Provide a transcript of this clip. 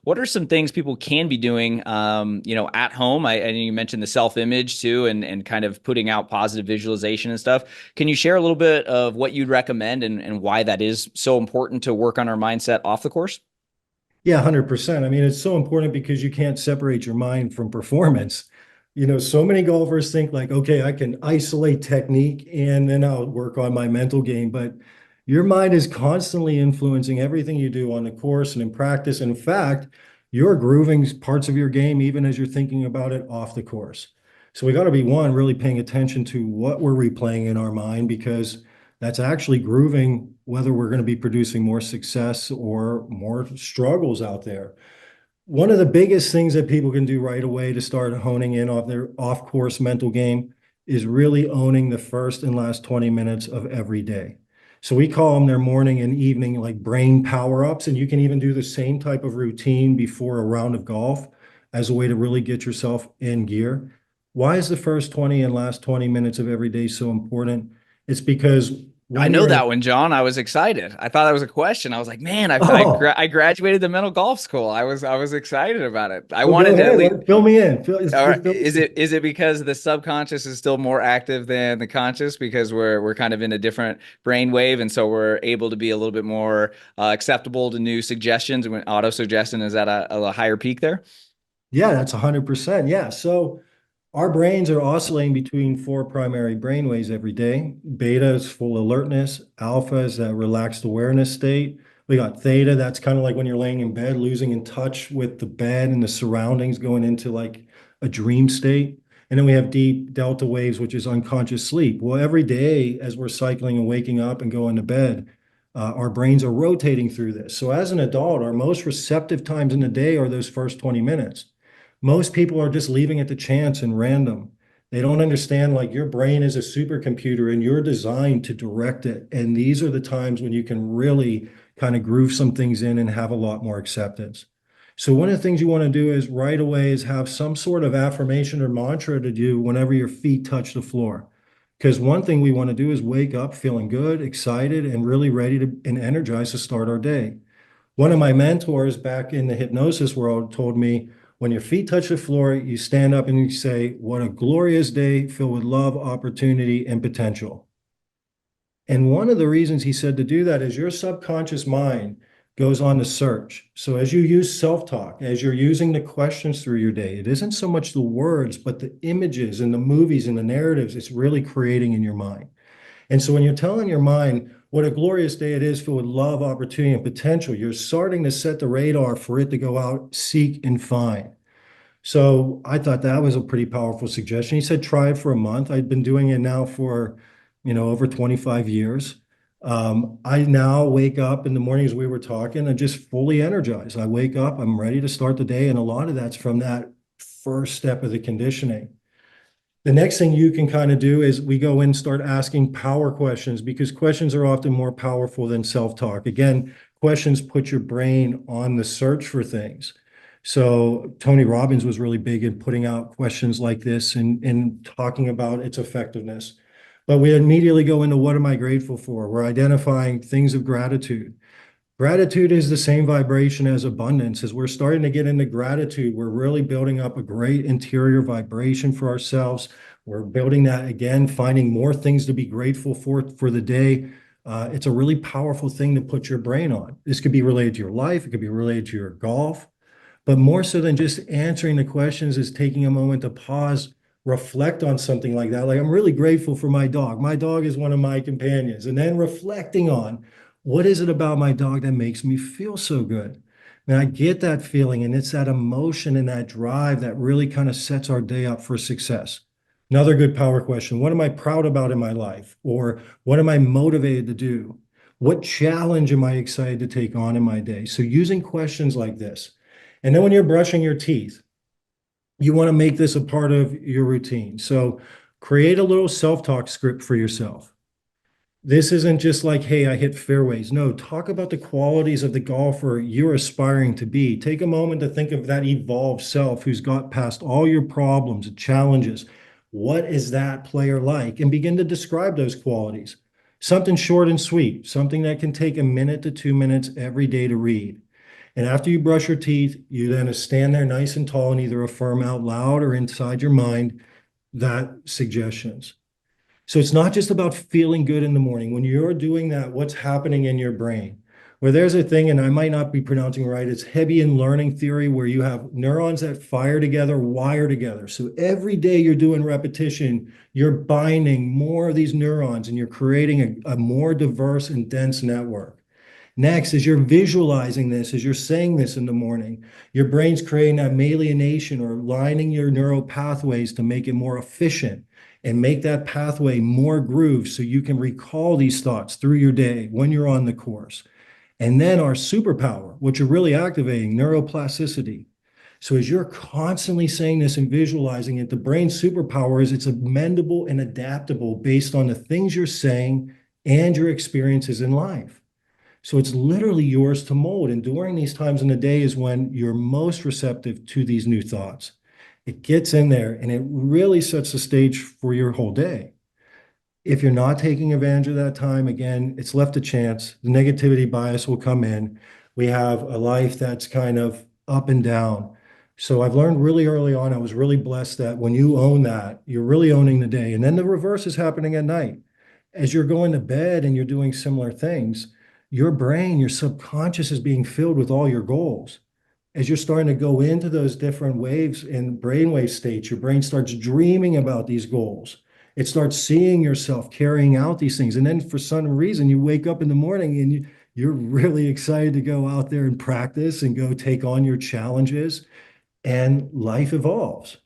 what are some things people can be doing, at home? And you mentioned the self-image too, and kind of putting out positive visualization and stuff. Can you share a little bit of what you'd recommend and why that is so important to work on our mindset off the course? Yeah, 100%. I mean, it's so important because you can't separate your mind from performance. So many golfers think like, okay, I can isolate technique and then I'll work on my mental game. But your mind is constantly influencing everything you do on the course and in practice. And in fact, you're grooving parts of your game even as you're thinking about it off the course. So we got to be one, really paying attention to what we're replaying in our mind because that's actually grooving whether we're going to be producing more success or more struggles out there. One of the biggest things that people can do right away to start honing in off their off-course mental game is really owning the first and last 20 minutes of every day. So we call them their morning and evening like brain power-ups, and you can even do the same type of routine before a round of golf as a way to really get yourself in gear. Why is the first 20 and last 20 minutes of every day so important? It's because I when know you're in, that one, John. I was excited. I thought that was a question. I was like, man, oh, I graduated the mental golf school. I was excited about it. I well, go wanted to at ahead. least. Fill me in. All right, Fill me in. is it because the subconscious is still more active than the conscious because we're kind of in a different brain wave, and so we're able to be a little bit more acceptable to new suggestions, and when auto suggestion is at a higher peak there? Yeah, that's 100%. Yeah. So our brains are oscillating between four primary brain waves every day. Beta is full alertness. Alpha is that relaxed awareness state. We got theta, that's kind of like when you're laying in bed, losing in touch with the bed and the surroundings, going into like a dream state. And then we have deep delta waves, which is unconscious sleep. Well, every day as we're cycling and waking up and going to bed, our brains are rotating through this. So as an adult, our most receptive times in the day are those first 20 minutes. Most people are just leaving it to chance and random. They don't understand like your brain is a supercomputer and you're designed to direct it. And these are the times when you can really kind of groove some things in and have a lot more acceptance. So one of the things you want to do is right away is have some sort of affirmation or mantra to do whenever your feet touch the floor. Because one thing we want to do is wake up feeling good, excited, and really ready to and energized to start our day. One of my mentors back in the hypnosis world told me, when your feet touch the floor, you stand up and you say, what a glorious day filled with love, opportunity, and potential. And one of the reasons he said to do that is your subconscious mind goes on the search. So as you use self-talk, as you're using the questions through your day, it isn't so much the words, but the images and the movies and the narratives it's really creating in your mind. And so when you're telling your mind what a glorious day it is filled with love, opportunity, and potential, you're starting to set the radar for it to go out, seek, and find. So I thought that was a pretty powerful suggestion. He said, try it for a month. I'd been doing it now for, over 25 years. I now wake up in the mornings we were talking and just fully energized. I wake up, I'm ready to start the day. And a lot of that's from that first step of the conditioning. The next thing you can kind of do is we go in and start asking power questions because questions are often more powerful than self-talk. Again, questions put your brain on the search for things. So Tony Robbins was really big in putting out questions like this and talking about its effectiveness. But we immediately go into what am I grateful for? We're identifying things of gratitude. Gratitude is the same vibration as abundance. As we're starting to get into gratitude, we're really building up a great interior vibration for ourselves. We're building that again, finding more things to be grateful for the day. It's a really powerful thing to put your brain on. This could be related to your life, it could be related to your golf, but more so than just answering the questions is taking a moment to pause, reflect on something like that. Like, I'm really grateful for my dog. My dog is one of my companions. And then reflecting on what is it about my dog that makes me feel so good? And I get that feeling, and it's that emotion and that drive that really kind of sets our day up for success. Another good power question. What am I proud about in my life? Or what am I motivated to do? What challenge am I excited to take on in my day? So using questions like this. And then when you're brushing your teeth, you want to make this a part of your routine. So create a little self-talk script for yourself. This isn't just like, hey, I hit fairways. No, talk about the qualities of the golfer you're aspiring to be. Take a moment to think of that evolved self who's got past all your problems and challenges. What is that player like? And begin to describe those qualities. Something short and sweet, something that can take a minute to 2 minutes every day to read. And after you brush your teeth, you then stand there nice and tall and either affirm out loud or inside your mind that suggestions. So it's not just about feeling good in the morning. When you're doing that, what's happening in your brain? Where there's a thing, and I might not be pronouncing it right, it's Hebbian learning theory, where you have neurons that fire together, wire together. So every day you're doing repetition, you're binding more of these neurons and you're creating a more diverse and dense network. Next, as you're visualizing this, as you're saying this in the morning, your brain's creating that myelination or lining your neural pathways to make it more efficient and make that pathway more grooved so you can recall these thoughts through your day when you're on the course. And then our superpower, which you're really activating, neuroplasticity. So as you're constantly saying this and visualizing it, the brain's superpower is it's amendable and adaptable based on the things you're saying and your experiences in life. So it's literally yours to mold. And during these times in the day is when you're most receptive to these new thoughts. It gets in there and it really sets the stage for your whole day. If you're not taking advantage of that time, again, it's left a chance. The negativity bias will come in. We have a life that's kind of up and down. So I've learned really early on, I was really blessed that when you own that, you're really owning the day. And then the reverse is happening at night. As you're going to bed and you're doing similar things, your brain, your subconscious is being filled with all your goals. As you're starting to go into those different waves in brainwave states, your brain starts dreaming about these goals. It starts seeing yourself carrying out these things. And then for some reason, you wake up in the morning and you're really excited to go out there and practice and go take on your challenges, and life evolves.